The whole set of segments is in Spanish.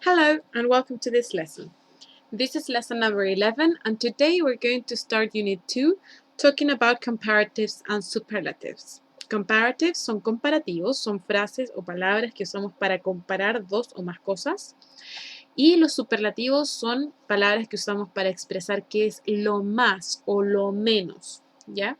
Hello and welcome to this lesson. This is lesson number 11 and today we're going to start unit 2 talking about comparatives and superlatives. Comparatives son comparativos, son frases o palabras que usamos para comparar dos o más cosas. Y los superlativos son palabras que usamos para expresar qué es lo más o lo menos, ¿ya?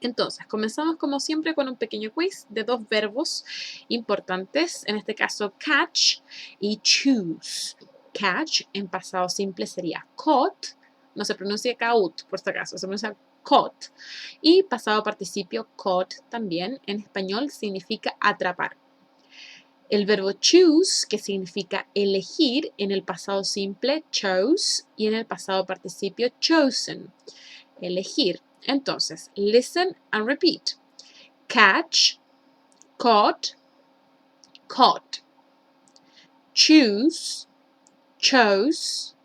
Entonces, comenzamos como siempre con un pequeño quiz de dos verbos importantes, en este caso catch y choose. Catch en pasado simple sería caught, no se pronuncia caught por si acaso, se pronuncia caught. Y pasado participio caught también en español significa atrapar. El verbo choose, que significa elegir, en el pasado simple chose y en el pasado participio chosen. Elegir. Entonces, listen and repeat. Catch, caught, caught. Choose, chose,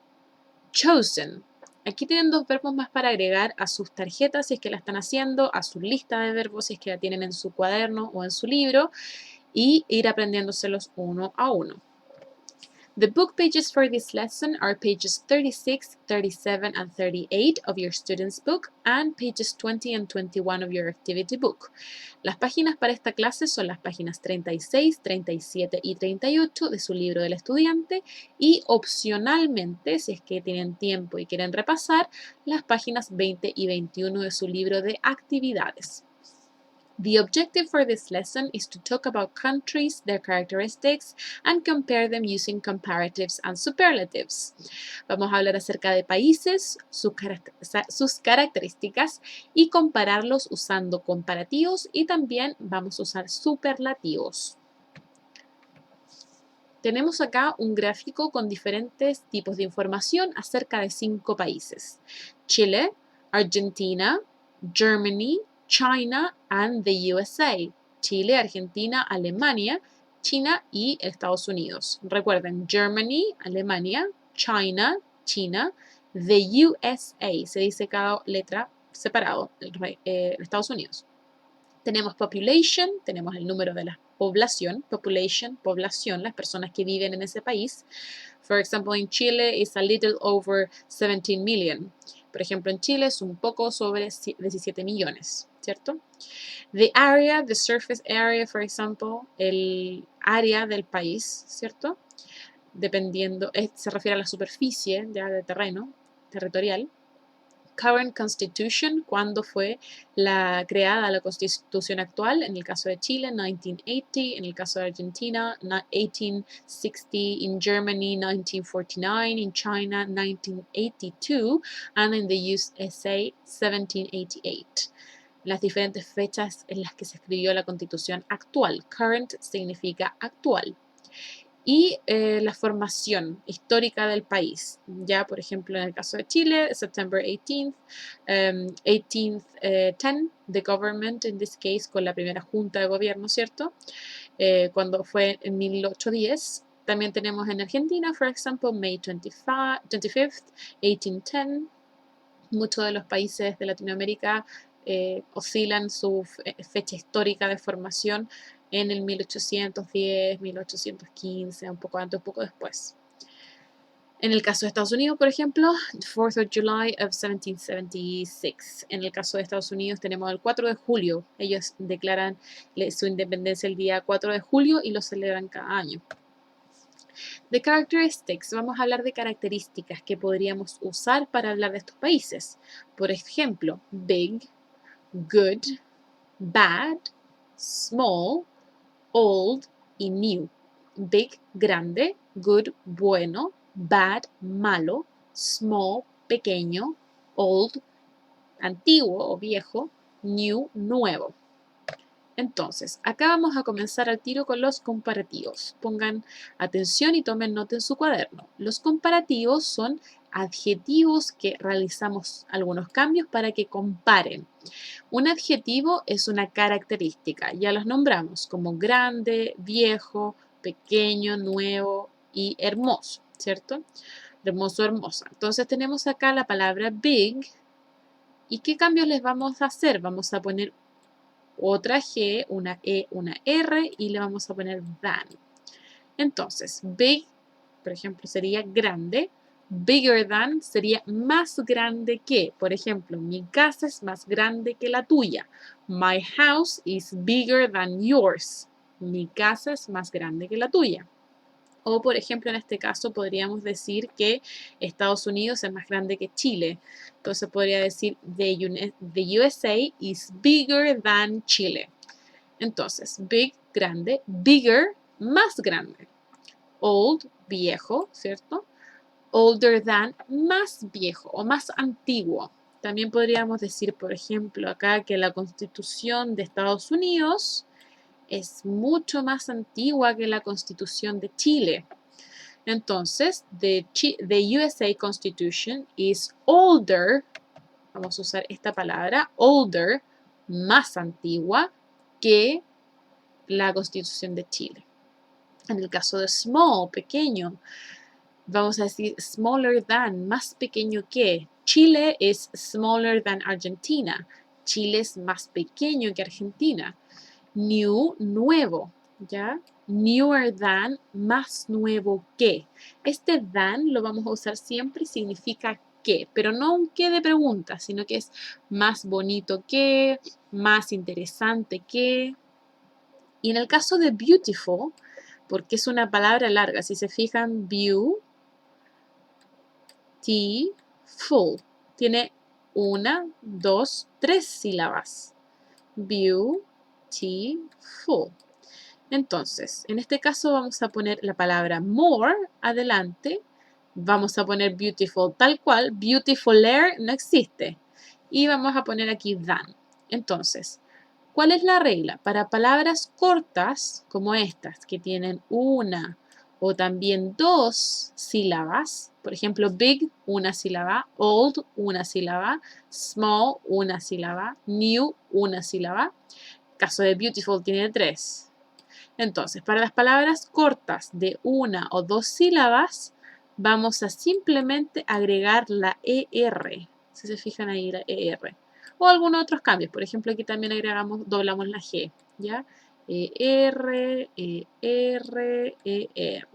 chosen. Aquí tienen dos verbos más para agregar a sus tarjetas si es que la están haciendo, a su lista de verbos si es que la tienen en su cuaderno o en su libro y ir aprendiéndoselos uno a uno. The book pages for this lesson are pages 36, 37, and 38 of your student's book and pages 20 and 21 of your activity book. Las páginas para esta clase son las páginas 36, 37 y 38 de su libro del estudiante y opcionalmente, si es que tienen tiempo y quieren repasar, las páginas 20 y 21 de su libro de actividades. The objective for this lesson is to talk about countries, their characteristics, and compare them using comparatives and superlatives. Vamos a hablar acerca de países, sus características y compararlos usando comparativos y también vamos a usar superlativos. Tenemos acá un gráfico con diferentes tipos de información acerca de 5 países. Chile, Argentina, Germany, China and the USA. Chile, Argentina, Alemania, China y Estados Unidos. Recuerden, Germany, Alemania, China, China, the USA. Se dice cada letra separado, Estados Unidos. Tenemos population, tenemos el número de la población, population, población, las personas que viven en ese país. For example, in Chile is a little over 17 million. Por ejemplo, en Chile es un poco sobre 17 millones, ¿cierto? The area, the surface area, for example, el área del país, ¿cierto? Dependiendo, se refiere a la superficie ya de terreno, territorial. Current Constitution, cuándo fue creada la Constitución actual, en el caso de Chile, 1980, en el caso de Argentina, 1860, in Germany, 1949, in China, 1982, and in the USA, 1788. Las diferentes fechas en las que se escribió la Constitución actual. Current significa actual. Y la formación histórica del país. Ya, por ejemplo, en el caso de Chile, September 18th, 1810, the government, in this case, con la primera junta de gobierno, ¿cierto? Cuando fue en 1810. También tenemos en Argentina, for example, May 25th, 1810. Muchos de los países de Latinoamérica oscilan su fecha histórica de formación en el 1810, 1815, un poco antes, un poco después. En el caso de Estados Unidos, por ejemplo, 4th of July of 1776. En el caso de Estados Unidos tenemos el 4 de julio. Ellos declaran su independencia el día 4 de julio y lo celebran cada año. The characteristics. Vamos a hablar de características que podríamos usar para hablar de estos países. Por ejemplo, big, good, bad, small, old y new. Big, grande, good, bueno, bad, malo, small, pequeño, old, antiguo o viejo, new, nuevo. Entonces, acá vamos a comenzar al tiro con los comparativos. Pongan atención y tomen nota en su cuaderno. Los comparativos son adjetivos que realizamos algunos cambios para que comparen. Un adjetivo es una característica, ya los nombramos como grande, viejo, pequeño, nuevo y hermoso, ¿cierto? Hermoso, hermosa. Entonces tenemos acá la palabra big. ¿Y qué cambios les vamos a hacer? Vamos a poner otra G, una E, una R y le vamos a poner than. Entonces, big por ejemplo, sería grande. Bigger than sería más grande que. Por ejemplo, mi casa es más grande que la tuya. My house is bigger than yours. Mi casa es más grande que la tuya. O, por ejemplo, en este caso podríamos decir que Estados Unidos es más grande que Chile. Entonces podría decir the USA is bigger than Chile. Entonces, big, grande, bigger, más grande. Old, viejo, ¿cierto? Older than, más viejo o más antiguo. También podríamos decir, por ejemplo, acá que la Constitución de Estados Unidos es mucho más antigua que la Constitución de Chile. Entonces, the USA Constitution is older, vamos a usar esta palabra, older, más antigua que la Constitución de Chile. En el caso de small, pequeño, vamos a decir smaller than, más pequeño que. Chile es smaller than Argentina. Chile es más pequeño que Argentina. New, nuevo, ¿ya? Newer than, más nuevo que. Este than lo vamos a usar siempre y significa que, pero no un que de pregunta, sino que es más bonito que, más interesante que. Y en el caso de beautiful, porque es una palabra larga, si se fijan, beautiful, tiene una, dos, tres sílabas. Beautiful. Entonces, en este caso vamos a poner la palabra more adelante. Vamos a poner beautiful tal cual. Beautifuler no existe. Y vamos a poner aquí than. Entonces, ¿cuál es la regla? Para palabras cortas, como estas, que tienen una o también dos sílabas, por ejemplo, big, una sílaba, old, una sílaba, small, una sílaba, new, una sílaba. Caso de beautiful tiene tres. Entonces, para las palabras cortas de una o dos sílabas, vamos a simplemente agregar la ER. Si se fijan ahí, la ER. O algunos otros cambios. Por ejemplo, aquí también doblamos la G. ¿Ya? ER, ER, ER.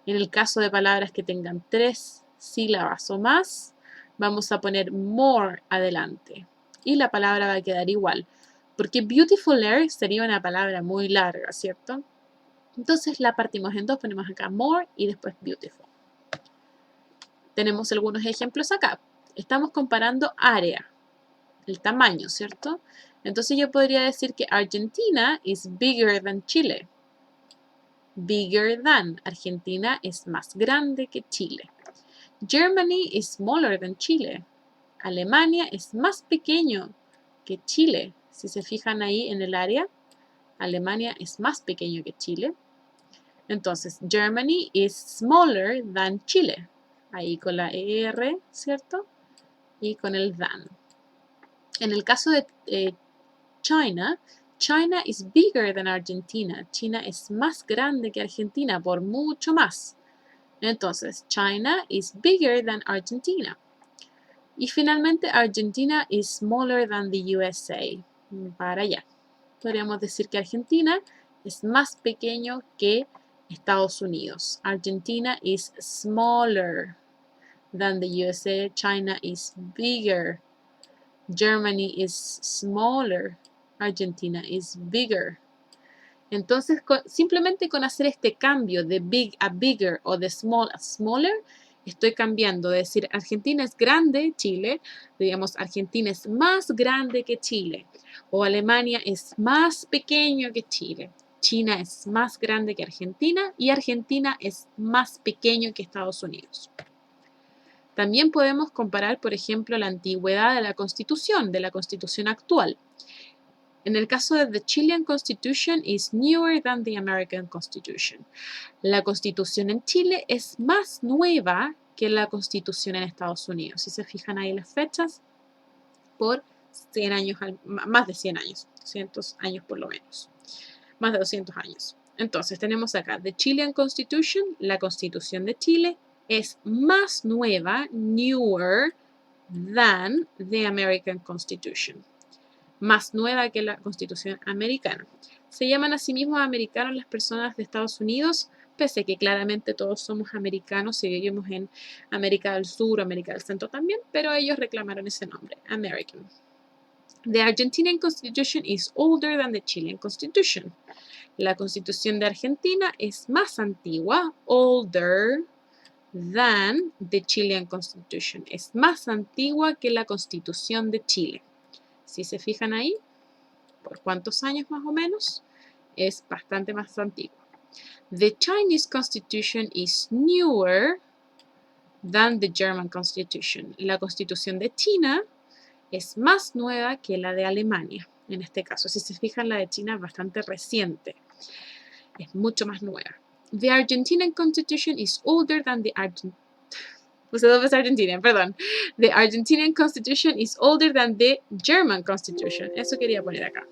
En el caso de palabras que tengan tres sílabas o más, vamos a poner more adelante. Y la palabra va a quedar igual. Porque beautifuler sería una palabra muy larga, ¿cierto? Entonces la partimos en dos, ponemos acá more y después beautiful. Tenemos algunos ejemplos acá. Estamos comparando área, el tamaño, ¿cierto? Entonces yo podría decir que Argentina is bigger than Chile. Bigger than. Argentina es más grande que Chile. Germany is smaller than Chile. Alemania es más pequeño que Chile. Si se fijan ahí en el área, Alemania es más pequeño que Chile. Entonces, Germany is smaller than Chile. Ahí con la ER, ¿cierto? Y con el than. En el caso de China, China is bigger than Argentina. China es más grande que Argentina por mucho más. Entonces, China is bigger than Argentina. Y finalmente, Argentina is smaller than the USA. Para allá. Podríamos decir que Argentina es más pequeño que Estados Unidos. Argentina is smaller than the USA. China is bigger. Germany is smaller. Argentina is bigger. Entonces, simplemente con hacer este cambio de big a bigger o de small a smaller, estoy cambiando de decir Argentina es grande, Chile, digamos Argentina es más grande que Chile, o Alemania es más pequeño que Chile, China es más grande que Argentina y Argentina es más pequeño que Estados Unidos. También podemos comparar, por ejemplo, la antigüedad de la Constitución actual. En el caso de the Chilean Constitution is newer than the American Constitution. La Constitución en Chile es más nueva que la Constitución en Estados Unidos. Si se fijan ahí las fechas, por 100 años, más de 100 años, 200 años por lo menos, más de 200 años. Entonces tenemos acá the Chilean Constitution, la Constitución de Chile es más nueva, newer than the American Constitution. Más nueva que la Constitución americana. Se llaman a sí mismos americanos las personas de Estados Unidos pese a que claramente todos somos americanos y vivimos en América del Sur, América del Centro también, pero ellos reclamaron ese nombre, American. The Argentinian Constitution is older than the Chilean Constitution. La Constitución de Argentina es más antigua, older than the Chilean Constitution. Es más antigua que la Constitución de Chile. Si se fijan ahí, ¿por cuántos años más o menos? Es bastante más antigua. The Chinese Constitution is newer than the German Constitution. La Constitución de China es más nueva que la de Alemania. En este caso, si se fijan, la de China es bastante reciente. Es mucho más nueva. The Argentinian Constitution is older than the The Argentinian Constitution is older than the German Constitution. Eso quería poner acá.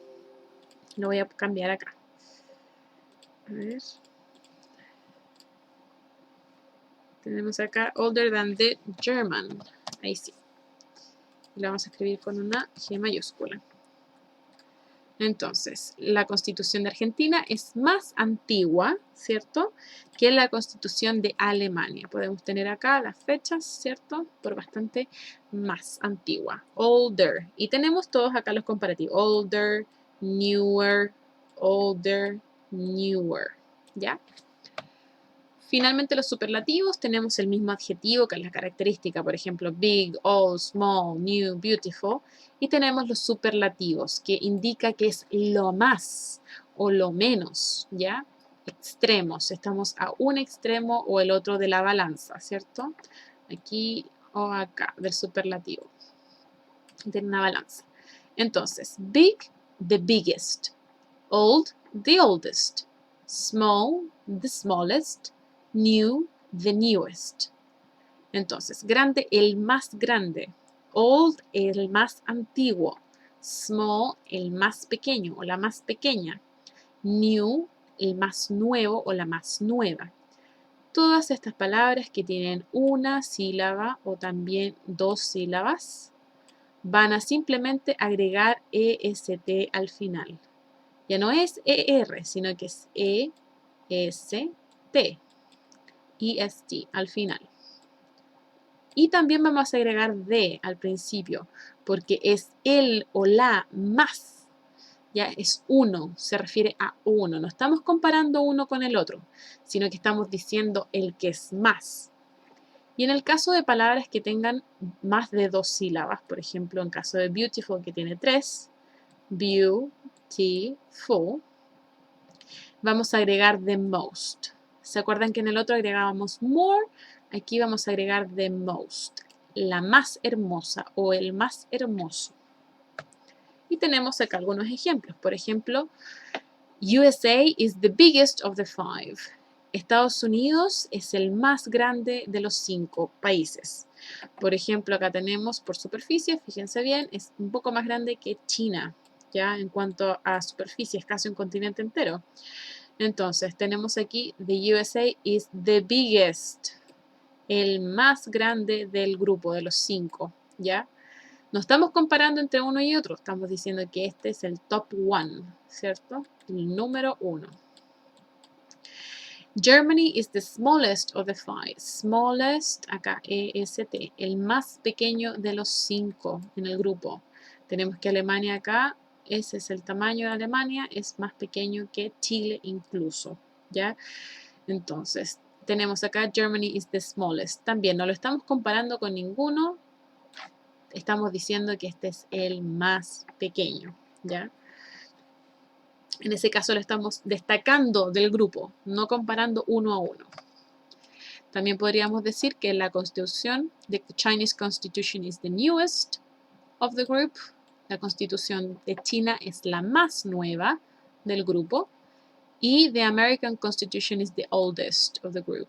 Lo voy a cambiar acá. A ver. Tenemos acá older than the German. Ahí sí. Lo vamos a escribir con una G mayúscula. Entonces, la Constitución de Argentina es más antigua, ¿cierto?, que la Constitución de Alemania. Podemos tener acá las fechas, ¿cierto?, por bastante más antigua. Older. Y tenemos todos acá los comparativos. Older, newer, older, newer. ¿Ya? Finalmente, los superlativos, tenemos el mismo adjetivo que es la característica, por ejemplo, big, old, small, new, beautiful. Y tenemos los superlativos, que indica que es lo más o lo menos, ¿ya? Extremos, estamos a un extremo o el otro de la balanza, ¿cierto? Aquí o acá, del superlativo, de una balanza. Entonces, big, the biggest. Old, the oldest. Small, the smallest. New, the newest. Entonces, grande, el más grande. Old, el más antiguo. Small, el más pequeño o la más pequeña. New, el más nuevo o la más nueva. Todas estas palabras que tienen una sílaba o también dos sílabas van a simplemente agregar EST al final. Ya no es ER, sino que es EST. EST al final. Y también vamos a agregar de al principio, porque es el o la más. Ya es uno, se refiere a uno. No estamos comparando uno con el otro, sino que estamos diciendo el que es más. Y en el caso de palabras que tengan más de dos sílabas, por ejemplo, en caso de beautiful, que tiene tres, beautiful, vamos a agregar the most. ¿Se acuerdan que en el otro agregábamos more? Aquí vamos a agregar the most, la más hermosa o el más hermoso. Y tenemos acá algunos ejemplos. Por ejemplo, USA is the biggest of the five. Estados Unidos es el más grande de los 5 países. Por ejemplo, acá tenemos por superficie, fíjense bien, es un poco más grande que China, ya en cuanto a superficie, es casi un continente entero. Entonces, tenemos aquí, the USA is the biggest, el más grande del grupo de los 5, ¿ya? No estamos comparando entre uno y otro, estamos diciendo que este es el top one, ¿cierto? El número 1. Germany is the smallest of the five. Smallest, acá, EST, el más pequeño de los 5 en el grupo. Tenemos que Alemania acá, ese es el tamaño de Alemania, es más pequeño que Chile incluso, ¿ya? Entonces, tenemos acá Germany is the smallest. También no lo estamos comparando con ninguno, estamos diciendo que este es el más pequeño, ¿ya? En ese caso lo estamos destacando del grupo, no comparando uno a uno. También podríamos decir que la Constitución, the Chinese Constitution is the newest of the group. La Constitución de China es la más nueva del grupo. Y the American Constitution is the oldest of the group.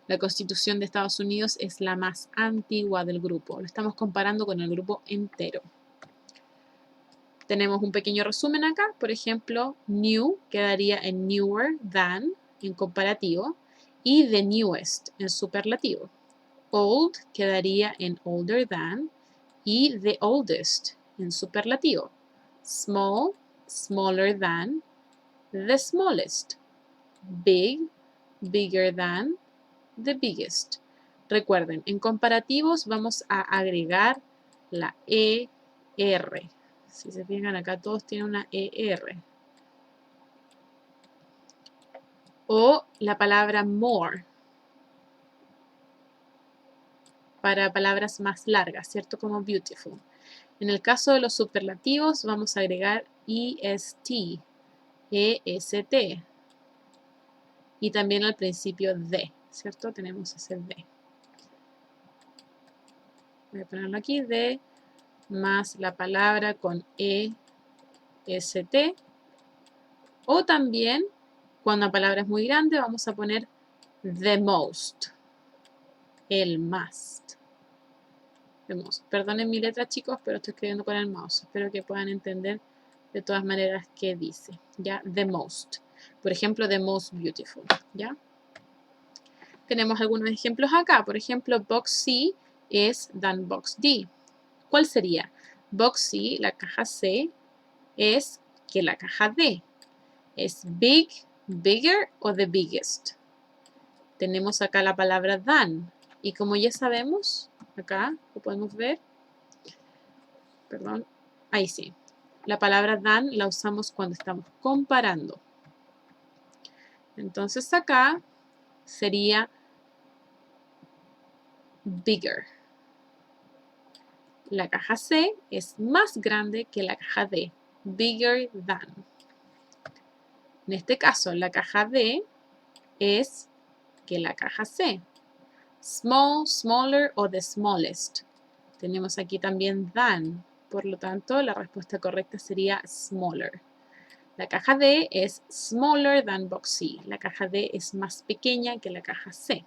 La Constitución de Estados Unidos es la más antigua del grupo. Lo estamos comparando con el grupo entero. Tenemos un pequeño resumen acá. Por ejemplo, new quedaría en newer than en comparativo y the newest en superlativo. Old quedaría en older than y the oldest en superlativo. Small, smaller than, the smallest. Big, bigger than, the biggest. Recuerden, en comparativos vamos a agregar la ER. Si se fijan acá todos tienen una ER. O la palabra more para palabras más largas, ¿cierto? Como beautiful. En el caso de los superlativos vamos a agregar EST, EST. Y también al principio de, ¿cierto? Tenemos ese de. Voy a ponerlo aquí, de más la palabra con EST. O también, cuando la palabra es muy grande, vamos a poner the most, el más. The most. Perdonen mi letra, chicos, pero estoy escribiendo con el mouse. Espero que puedan entender de todas maneras qué dice. ¿Ya? The most. Por ejemplo, the most beautiful. ¿Ya? Tenemos algunos ejemplos acá. Por ejemplo, box C es than box D. ¿Cuál sería? Box C, la caja C, es que la caja D. ¿Es big, bigger o the biggest? Tenemos acá la palabra than. Y como ya sabemos, acá lo podemos ver. Perdón, ahí sí. La palabra than la usamos cuando estamos comparando. Entonces acá sería bigger. La caja C es más grande que la caja D. Bigger than. En este caso, la caja D es que la caja C. Small, smaller o the smallest. Tenemos aquí también than. Por lo tanto, la respuesta correcta sería smaller. La caja D es smaller than box C. La caja D es más pequeña que la caja C.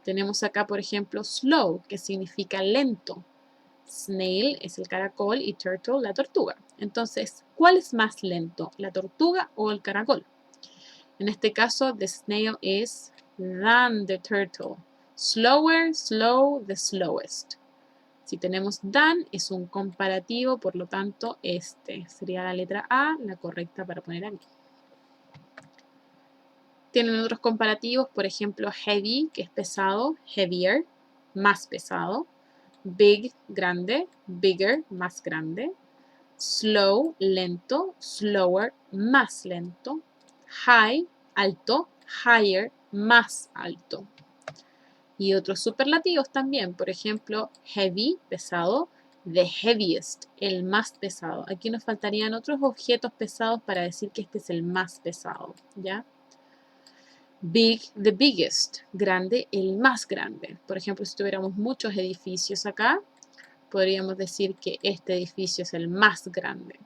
Tenemos acá, por ejemplo, slow, que significa lento. Snail es el caracol y turtle la tortuga. Entonces, ¿cuál es más lento, la tortuga o el caracol? En este caso, the snail is than the turtle. Slower, slow, the slowest. Si tenemos than, es un comparativo, por lo tanto, este sería la letra A, la correcta para poner aquí. Tienen otros comparativos, por ejemplo, heavy, que es pesado, heavier, más pesado. Big, grande, bigger, más grande. Slow, lento, slower, más lento. High, alto, higher, más alto. Y otros superlativos también, por ejemplo, heavy, pesado, the heaviest, el más pesado. Aquí nos faltarían otros objetos pesados para decir que este es el más pesado, ¿ya? Big, the biggest, grande, el más grande. Por ejemplo, si tuviéramos muchos edificios acá, podríamos decir que este edificio es el más grande.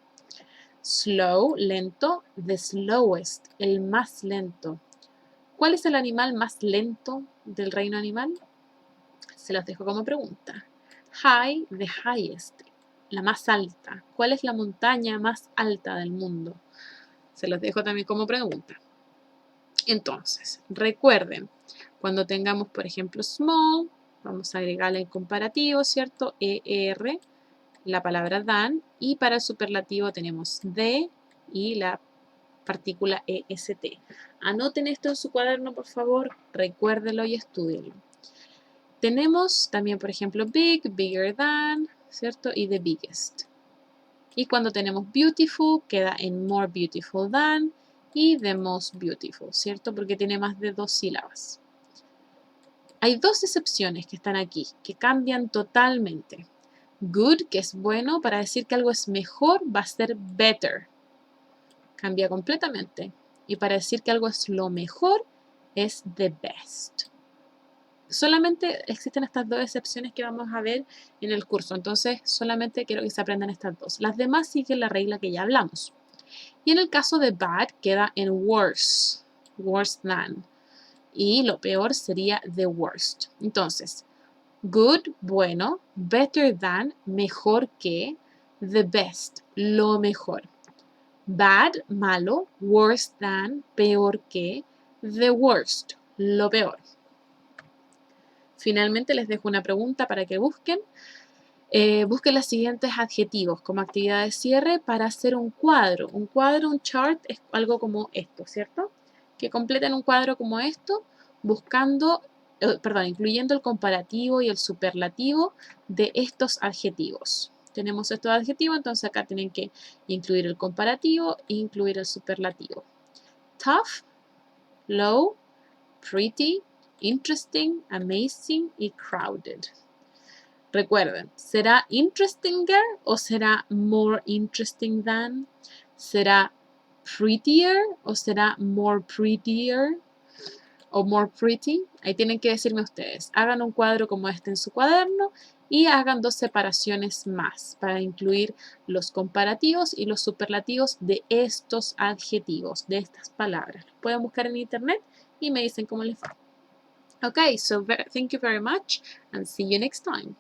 Slow, lento, the slowest, el más lento. ¿Cuál es el animal más lento del reino animal? Se los dejo como pregunta. High, the highest, la más alta. ¿Cuál es la montaña más alta del mundo? Se los dejo también como pregunta. Entonces, recuerden, cuando tengamos, por ejemplo, small, vamos a agregarle el comparativo, ¿cierto? ER, la palabra than, y para el superlativo tenemos the y la partícula EST. Anoten esto en su cuaderno, por favor, recuérdenlo y estudienlo. Tenemos también, por ejemplo, big, bigger than, ¿cierto? Y the biggest. Y cuando tenemos beautiful, queda en more beautiful than y the most beautiful, ¿cierto? Porque tiene más de 2 sílabas. Hay dos excepciones que están aquí, que cambian totalmente. Good, que es bueno, para decir que algo es mejor, va a ser better. Cambia completamente. Y para decir que algo es lo mejor, es the best. Solamente existen estas dos excepciones que vamos a ver en el curso. Entonces, solamente quiero que se aprendan estas dos. Las demás siguen la regla que ya hablamos. Y en el caso de bad, queda en worse. Worse than. Y lo peor sería the worst. Entonces, good, bueno. Better than, mejor que. The best, lo mejor. Bad, malo. Worse than, peor que. The worst, lo peor. Finalmente les dejo una pregunta para que busquen. Busquen los siguientes adjetivos como actividad de cierre para hacer un cuadro. Un cuadro, un chart, es algo como esto, ¿cierto? que completen un cuadro como esto, incluyendo el comparativo y el superlativo de estos adjetivos. Tenemos estos adjetivos, entonces acá tienen que incluir el comparativo e incluir el superlativo. Tough, low, pretty, interesting, amazing y crowded. Recuerden, ¿será interestinger o será more interesting than? ¿Será prettier o será more prettier? O more pretty. Ahí tienen que decirme ustedes. Hagan un cuadro como este en su cuaderno y hagan 2 separaciones más para incluir los comparativos y los superlativos de estos adjetivos, de estas palabras. Los pueden buscar en internet y me dicen cómo les va. Okay, so thank you very much and see you next time.